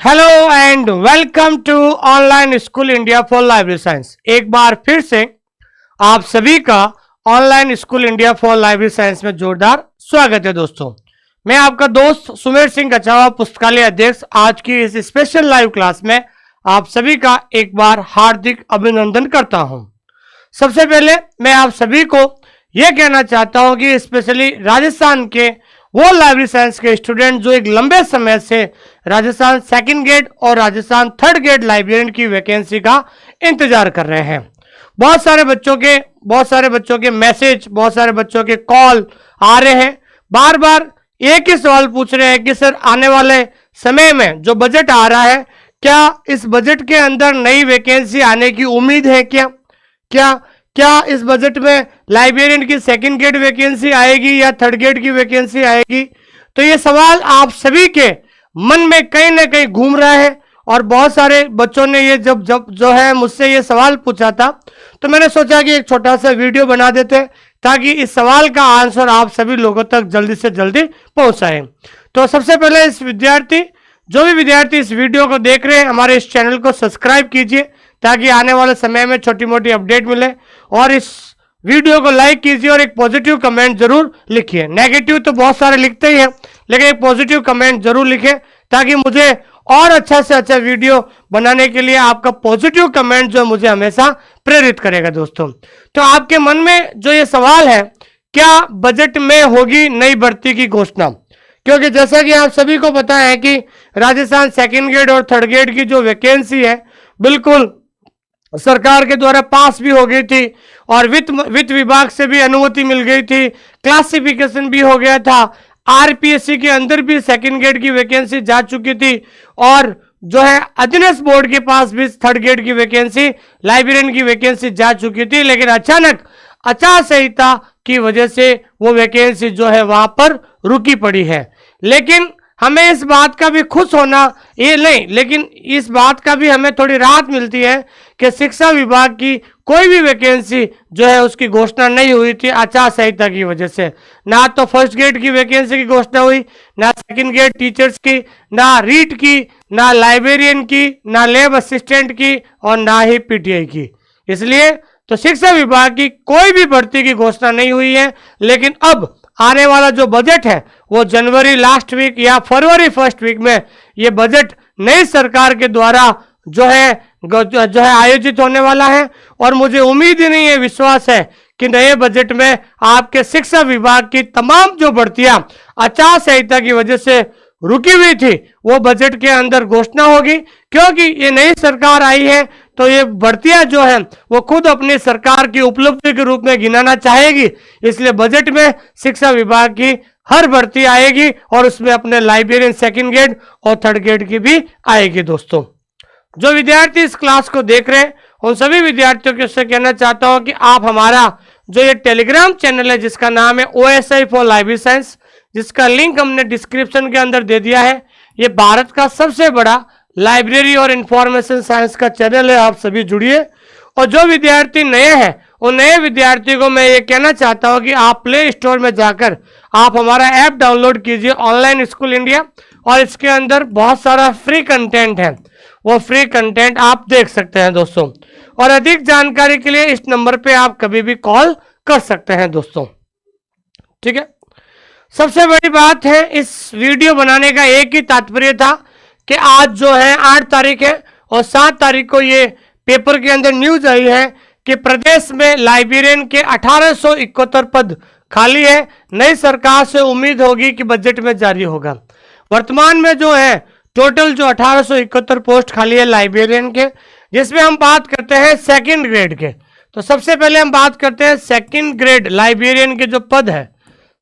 Hello and welcome to online school India for library science. एक बार फिर से आप सभी का online school India for library science में जोरदार स्वागत है। दोस्तों, मैं आपका दोस्त सुमेर सिंह कछावा, पुस्तकालय अध्यक्ष। आज की इस स्पेशल लाइव क्लास में आप सभी का एक बार हार्दिक अभिनंदन करता हूं। सबसे पहले मैं आप सभी को यह कहना चाहता हूं कि स्पेशली राजस्थान के वो लाइब्रेरी साइंस के स्टूडेंट जो एक लंबे समय से राजस्थान सेकंड ग्रेड और राजस्थान थर्ड ग्रेड लाइब्रेरियन की वैकेंसी का इंतजार कर रहे हैं। बहुत सारे बच्चों के मैसेज, बहुत सारे बच्चों के कॉल आ रहे हैं। बार बार एक ही सवाल पूछ रहे हैं कि सर, आने वाले समय में जो बजट आ रहा है, क्या इस बजट के अंदर नई वैकेंसी आने की उम्मीद है? क्या इस बजट में लाइब्रेरियन की सेकंड ग्रेड वैकेंसी आएगी या थर्ड ग्रेड की वैकेंसी आएगी? तो ये सवाल आप सभी के मन में कहीं ना कहीं घूम रहा है और बहुत सारे बच्चों ने ये जब जो है मुझसे ये सवाल पूछा था, तो मैंने सोचा कि एक छोटा सा वीडियो बना देते ताकि इस सवाल का आंसर आप सभी लोगों तक जल्दी से जल्दी पहुंचाएं। तो सबसे पहले जो भी विद्यार्थी इस वीडियो को देख रहे हैं, हमारे इस चैनल को सब्सक्राइब कीजिए ताकि आने वाले समय में छोटी मोटी अपडेट मिले, और इस वीडियो को लाइक कीजिए और एक पॉजिटिव कमेंट जरूर लिखिए। नेगेटिव तो बहुत सारे लिखते ही हैं, लेकिन एक पॉजिटिव कमेंट जरूर लिखें ताकि मुझे और अच्छा से अच्छा वीडियो बनाने के लिए आपका पॉजिटिव कमेंट जो मुझे हमेशा प्रेरित करेगा। दोस्तों, तो आपके मन में जो ये सवाल है, क्या बजट में होगी नई भर्ती की घोषणा? क्योंकि जैसा कि आप सभी को पता है कि राजस्थान सेकंड ग्रेड और थर्ड ग्रेड की जो वैकेंसी है, बिल्कुल सरकार के द्वारा पास भी हो गई थी और वित्त विभाग से भी अनुमति मिल गई थी, क्लासिफिकेशन भी हो गया था, आरपीएससी के अंदर भी सेकंड ग्रेड की वैकेंसी जा चुकी थी, और जो है अधीनस्थ बोर्ड के पास भी थर्ड ग्रेड की वैकेंसी, लाइब्रेरियन की वैकेंसी जा चुकी थी। लेकिन अचानक आचार संहिता की वजह से वो वैकेंसी जो है वहां पर रुकी पड़ी है। लेकिन हमें इस बात का भी खुश होना ये नहीं, लेकिन इस बात का भी हमें थोड़ी राहत मिलती है कि शिक्षा विभाग की कोई भी वैकेंसी जो है उसकी घोषणा नहीं हुई थी आचार संहिता की वजह से। ना तो फर्स्ट ग्रेड की वैकेंसी की घोषणा हुई, ना सेकंड ग्रेड टीचर्स की, ना रीट की, ना लाइब्रेरियन की, ना लैब असिस्टेंट की, और ना ही पीटीआई की। इसलिए तो शिक्षा विभाग की कोई भी भर्ती की घोषणा नहीं हुई है। लेकिन अब आने वाला जो बजट है वो जनवरी लास्ट वीक या फरवरी फर्स्ट वीक में ये बजट नई सरकार के द्वारा जो है आयोजित होने वाला है, और मुझे उम्मीद ही नहीं है, विश्वास है कि नए बजट में आपके शिक्षा विभाग की तमाम जो भर्तियां आचार संहिता की वजह से रुकी हुई थी वो बजट के अंदर घोषणा होगी। क्योंकि ये नई सरकार आई है तो ये भर्तियां जो है वो खुद अपनी सरकार की उपलब्धि के रूप में गिनाना चाहेगी, इसलिए बजट में शिक्षा विभाग की हर भर्ती आएगी और उसमें अपने लाइब्रेरियन सेकंड ग्रेड और थर्ड ग्रेड की भी आएगी। दोस्तों, जो विद्यार्थी इस क्लास को देख रहे हैं उन सभी विद्यार्थियों के से कहना चाहता हूं कि आप हमारा जो ये टेलीग्राम चैनल है जिसका नाम है OSI फॉर लाइब्रेरी साइंस, जिसका लिंक हमने डिस्क्रिप्शन के अंदर दे दिया है, ये भारत का सबसे बड़ा लाइब्रेरी और इंफॉर्मेशन साइंस का चैनल है। आप सभी जुड़िए, और जो विद्यार्थी नए हैं उन नए विद्यार्थियों को मैं ये कहना चाहता हूं कि आप प्ले स्टोर में जाकर आप हमारा ऐप डाउनलोड कीजिए, ऑनलाइन स्कूल इंडिया, और इसके अंदर बहुत सारा फ्री कंटेंट है, वो फ्री कंटेंट आप देख सकते हैं। दोस्तों, और अधिक जानकारी के लिए इस नंबर पे आप कभी भी कॉल कर सकते हैं। दोस्तों, ठीक है। सबसे बड़ी बात है, इस वीडियो बनाने का एक ही तात्पर्य था कि आज जो है 8 तारीख है और 7 तारीख को ये पेपर के अंदर न्यूज आई है कि प्रदेश में लाइब्रेरियन के 1871 पद खाली है। नई सरकार से उम्मीद होगी कि बजट में जारी होगा। वर्तमान में जो है टोटल जो 1871 पोस्ट खाली है लाइब्रेरियन के, जिसमें हम बात करते हैं सेकंड ग्रेड के। तो सबसे पहले हम बात करते हैं सेकंड ग्रेड लाइब्रेरियन के जो पद है,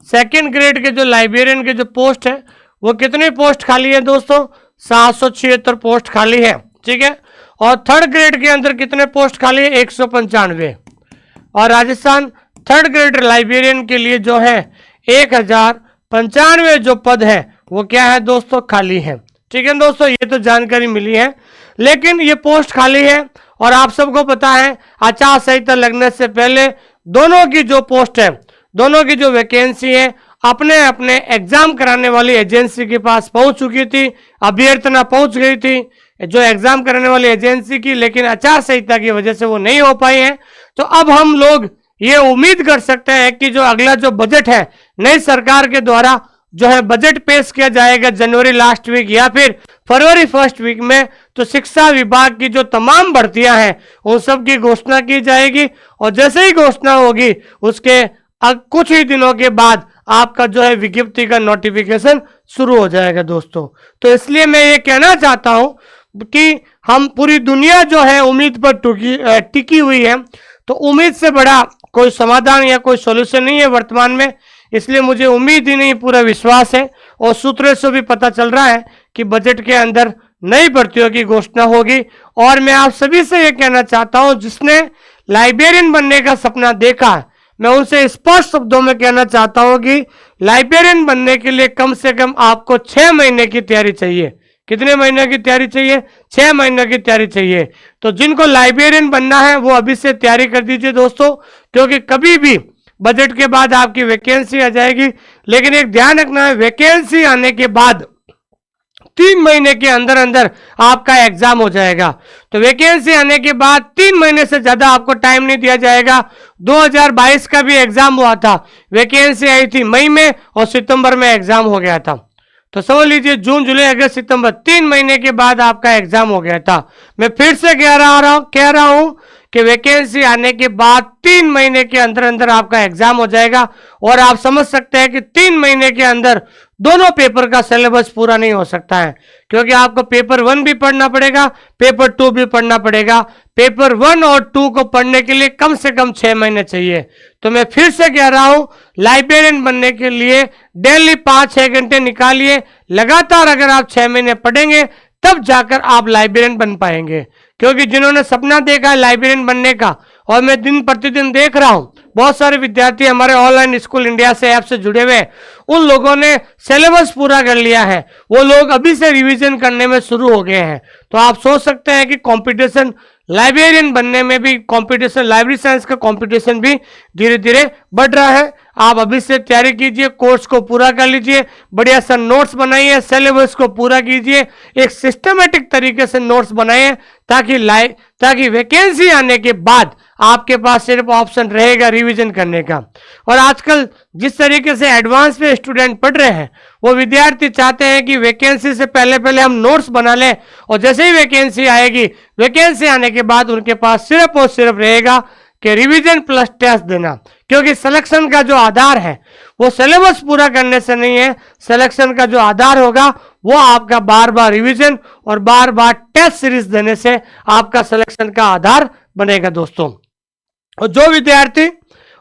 सेकंड ग्रेड के जो लाइब्रेरियन के जो पोस्ट है वो कितनी पोस्ट खाली है? दोस्तों, 776 पोस्ट खाली है, ठीक है। और थर्ड ग्रेड के अंदर कितने पोस्ट खाली है? 195। और राजस्थान थर्ड ग्रेड लाइब्रेरियन के लिए जो है 1095 जो पद है वो क्या है दोस्तों? खाली है, ठीक है। दोस्तों, ये तो जानकारी मिली है, लेकिन ये पोस्ट खाली है और आप सबको पता है आचार संहिता लगने से पहले दोनों की जो पोस्ट है, दोनों की जो वैकेंसी है अपने अपने एग्जाम कराने वाली एजेंसी के पास पहुंच चुकी थी, अभ्यर्थना पहुंच गई थी जो एग्जाम कराने वाली एजेंसी की, लेकिन आचार संहिता की वजह से वो नहीं हो पाई है। तो अब हम लोग ये उम्मीद कर सकते हैं कि जो अगला जो बजट है नई सरकार के द्वारा जो है बजट पेश किया जाएगा जनवरी लास्ट वीक या फिर फरवरी फर्स्ट वीक में, तो शिक्षा विभाग की जो तमाम भर्तियां हैं उन सब की घोषणा की जाएगी। और जैसे ही घोषणा होगी उसके कुछ ही दिनों के बाद आपका जो है विज्ञप्ति का नोटिफिकेशन शुरू हो जाएगा दोस्तों। तो इसलिए मैं ये कहना चाहता हूं कि हम पूरी दुनिया जो है उम्मीद पर टिकी हुई है, तो उम्मीद से बड़ा कोई समाधान या कोई सॉल्यूशन नहीं है वर्तमान में। इसलिए मुझे उम्मीद ही नहीं, पूरा विश्वास है और सूत्रों से भी पता चल रहा है कि बजट के अंदर नई भर्तियों की घोषणा होगी। और मैं आप सभी से यह कहना चाहता हूं जिसने लाइब्रेरियन बनने का सपना देखा है, मैं उनसे स्पष्ट शब्दों में कहना चाहता हूं कि लाइब्रेरियन बनने के लिए कम से कम आपको 6 महीने की तैयारी चाहिए। कितने महीने की तैयारी चाहिए? 6 महीने की तैयारी चाहिए। तो जिनको लाइब्रेरियन बनना है वो अभी से तैयारी कर दीजिए दोस्तों, क्योंकि कभी भी बजट के बाद आपकी वैकेंसी आ जाएगी। लेकिन एक ध्यान रखना है, वैकेंसी आने के बाद 3 महीने के अंदर अंदर आपका एग्जाम हो जाएगा। तो वैकेंसी आने के बाद 3 महीने से ज्यादा आपको टाइम नहीं दिया जाएगा। 2022 का भी एग्जाम हुआ था, वैकेंसी आई थी मई में और सितंबर में एग्जाम हो गया था। तो समझ लीजिए जून जुलाई अगस्त सितंबर 3 महीने के बाद आपका एग्जाम हो गया था। मैं फिर से कह रहा हूं कि वैकेंसी आने के बाद 3 महीने के अंदर अंदर आपका एग्जाम हो जाएगा। और आप समझ सकते हैं कि 3 महीने के अंदर दोनों पेपर का सिलेबस पूरा नहीं हो सकता है, क्योंकि आपको पेपर 1 भी पढ़ना पड़ेगा, पेपर 2 भी पढ़ना पड़ेगा। पेपर 1 और 2 को पढ़ने के लिए कम से कम 6 महीने चाहिए। तो मैं फिर से कह रहा हूं, लाइब्रेरियन बनने के लिए डेली 5-6 घंटे निकालिए। लगातार अगर आप 6 महीने पढ़ेंगे तब जाकर आप लाइब्रेरियन बन पाएंगे। क्योंकि जिन्होंने सपना देखा है लाइब्रेरियन बनने का, और मैं दिन प्रतिदिन देख रहा हूं बहुत सारे विद्यार्थी हमारे ऑनलाइन स्कूल इंडिया से ऐप से जुड़े हुए, उन लोगों ने सिलेबस पूरा कर लिया है, वो लोग अभी से रिवीजन करने में शुरू हो गए हैं। तो आप सोच सकते हैं कि कंपटीशन लाइब्रेरियन बनने में भी, कंपटीशन लाइब्रेरी साइंस का कंपटीशन भी धीरे धीरे बढ़ रहा है। आप अभी से तैयारी कीजिए, कोर्स को पूरा कर लीजिए, बढ़िया सा नोट्स बनाइए, सिलेबस को पूरा कीजिए, एक सिस्टमेटिक तरीके से नोट्स बनाइए, ताकि वैकेंसी आने के बाद आपके पास सिर्फ ऑप्शन रहेगा रिवीजन करने का। और आजकल जिस तरीके से एडवांस में स्टूडेंट पढ़ रहे हैं, वो विद्यार्थी चाहते हैं कि वैकेंसी से पहले पहले हम नोट्स बना लें, और जैसे ही वैकेंसी आएगी, वैकेंसी आने के बाद उनके पास सिर्फ और सिर्फ रहेगा कि रिवीजन प्लस टेस्ट देना। क्योंकि सिलेक्शन का जो आधार है वो सिलेबस पूरा करने से नहीं है, सिलेक्शन का जो आधार होगा वो आपका बार बार रिवीजन और बार बार टेस्ट सीरीज देने से आपका सिलेक्शन का आधार बनेगा दोस्तों। और जो विद्यार्थी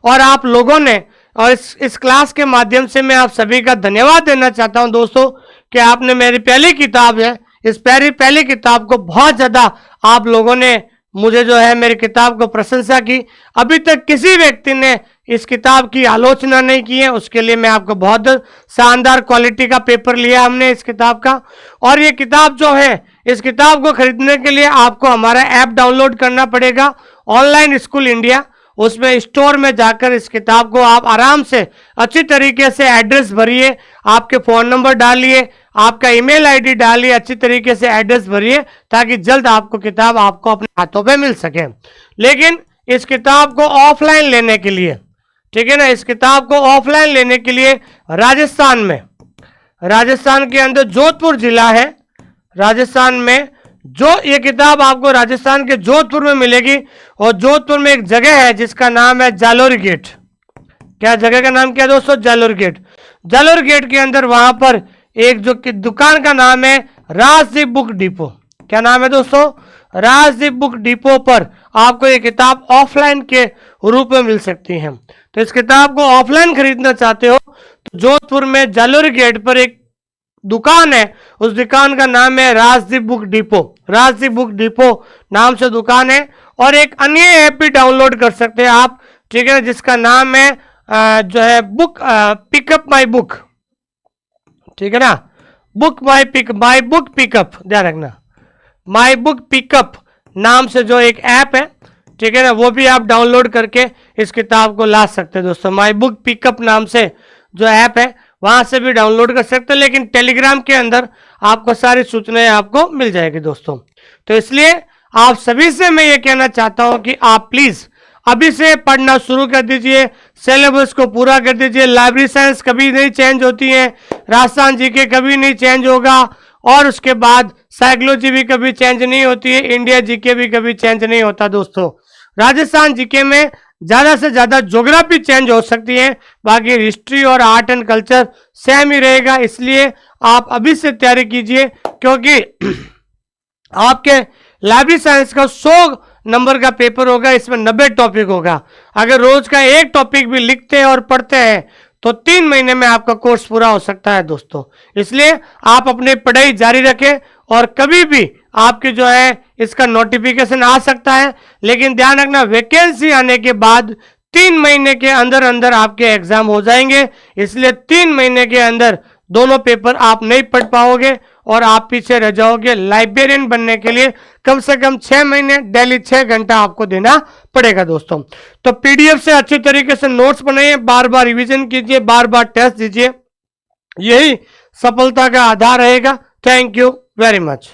और आप लोगों ने, और इस क्लास के माध्यम से मैं आप सभी का धन्यवाद देना चाहता हूं दोस्तों, कि आपने मेरी पहली किताब है, इस पहली किताब को बहुत ज्यादा आप लोगों ने मुझे जो है मेरी किताब को प्रशंसा की। अभी तक किसी व्यक्ति ने इस किताब की आलोचना नहीं की है, उसके लिए मैं आपको बहुत शानदार क्वालिटी का पेपर लिया हमने इस किताब का। और ये किताब जो है, इस किताब को खरीदने के लिए आपको हमारा ऐप डाउनलोड करना पड़ेगा, ऑनलाइन स्कूल इंडिया। उसमें स्टोर में जाकर इस किताब को आप आराम से अच्छी तरीके से एड्रेस भरिए, आपके फोन नंबर डालिए, आपका ईमेल आईडी डालिए, अच्छी तरीके से एड्रेस भरिए, ताकि जल्द आपको किताब आपको अपने हाथों पे मिल सके। लेकिन इस किताब को ऑफलाइन लेने के लिए, ठीक है ना, इस किताब को ऑफलाइन लेने के लिए राजस्थान के अंदर जोधपुर जिला है, राजस्थान में जो ये किताब आपको राजस्थान के जोधपुर में मिलेगी। और जोधपुर में एक जगह है जिसका नाम है जालोर गेट। क्या जगह का नाम क्या दोस्तों? जालोर गेट। जालोर गेट के अंदर वहां पर एक जो दुकान का नाम है राजदीप बुक डिपो। क्या नाम है दोस्तों? राजदीप बुक डिपो पर आपको ये किताब ऑफलाइन के रूप में मिल सकती है। तो इस किताब को ऑफलाइन खरीदना चाहते हो तो जोधपुर में जालोर गेट पर एक दुकान है, उस दुकान का नाम है Rajdeep book depot. Rajdeep book depot नाम से दुकान है। और एक अन्य ऐप भी डाउनलोड कर सकते हैं आप, ठीक है, जिसका नाम है जो है बुक पिकअप माई बुक, ठीक है ना, माई बुक पिकअप, ध्यान रखना, माई बुक पिकअप नाम से जो एक ऐप है, ठीक है ना, वो भी आप डाउनलोड करके इस किताब को ला सकते हैं दोस्तों। माई बुक पिकअप नाम से जो ऐप है वहां से भी डाउनलोड कर सकते हैं, लेकिन टेलीग्राम के अंदर आपको सारी सूचनाएं आपको मिल जाएगी दोस्तों। तो इसलिए आप सभी से मैं ये कहना चाहता हूं कि आप प्लीज अभी से पढ़ना शुरू कर दीजिए, सिलेबस को पूरा कर दीजिए। लाइब्रेरी साइंस कभी नहीं चेंज होती है, राजस्थान जीके कभी नहीं चेंज होगा, और उसके बाद साइकोलॉजी भी कभी चेंज नहीं होती है, इंडिया जीके भी कभी चेंज नहीं होता दोस्तों। राजस्थान जीके में ज्यादा से ज्यादा ज्योग्राफी चेंज हो सकती है, बाकी हिस्ट्री और आर्ट एंड कल्चर सेम ही रहेगा। इसलिए आप अभी से तैयारी कीजिए, क्योंकि आपके लाइब्रेरी साइंस का 100 नंबर का पेपर होगा, इसमें 90 टॉपिक होगा। अगर रोज का एक टॉपिक भी लिखते हैं और पढ़ते हैं तो 3 महीने में आपका कोर्स पूरा हो सकता है दोस्तों। इसलिए आप अपनी पढ़ाई जारी रखें, और कभी भी आपके जो है इसका नोटिफिकेशन आ सकता है, लेकिन ध्यान रखना वैकेंसी आने के बाद 3 महीने के अंदर अंदर आपके एग्जाम हो जाएंगे। इसलिए 3 महीने के अंदर दोनों पेपर आप नहीं पढ़ पाओगे और आप पीछे रह जाओगे। लाइब्रेरियन बनने के लिए कम से कम 6 महीने डेली 6 घंटा आपको देना पड़ेगा दोस्तों। तो पीडीएफ से अच्छी तरीके से नोट्स बनाइए, बार बार रिवीजन कीजिए, बार बार टेस्ट दीजिए, यही सफलता का आधार रहेगा। Thank you very much.